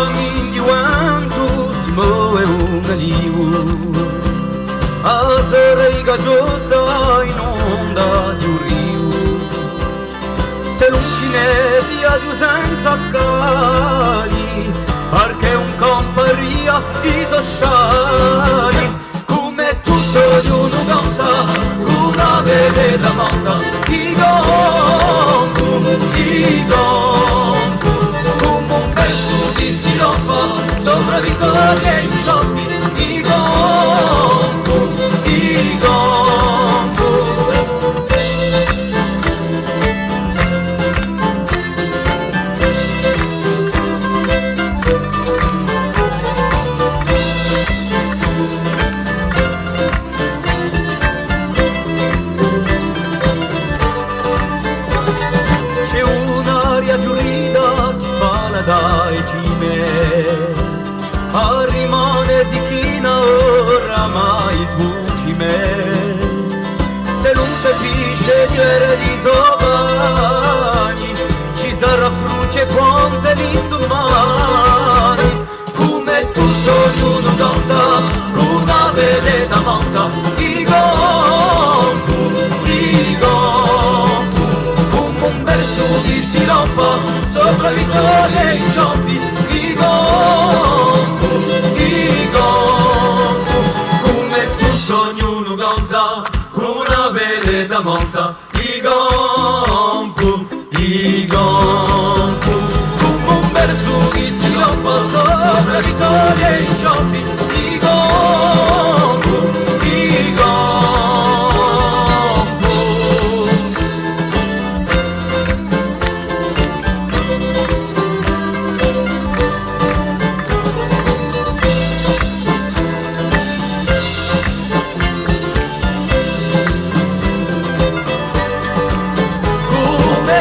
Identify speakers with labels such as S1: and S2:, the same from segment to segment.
S1: camin di vento si muove un alivo, a Sorrega giotta in onda di un rio, se non ci nebbia di senza scali, perché un camparia i sociali, come tutto ognuno canta, con una vele da monta, i gonco, come un verso di siloppa, sopra vittoria in scioppi, i gonco. C'è un'aria fiorita che fa la dai cime, ma rimane zicchina oramai sbuci me, se non si capisce di ere di sopani, ci sarà fruce quante l'indomani, come tutto ognuno canta, con una vele da monta, i gonco, come un verso di siloppa, sopra vittoria in cioppi, i gonco, come tutto ognuno canta, con una vele da monta, i gonco, come un verso di siloppa, sopra vittoria in cioppi, i gonco,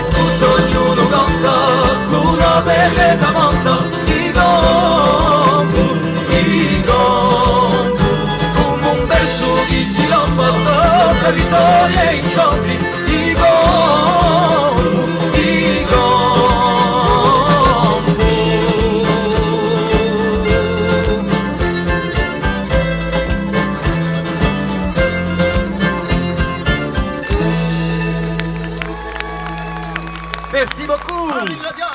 S1: tutto ognuno canta, con una vele da monta, i gonco, come un verso di siloppa, sopra vittoria in cioppi, i gonco, Merci beaucoup.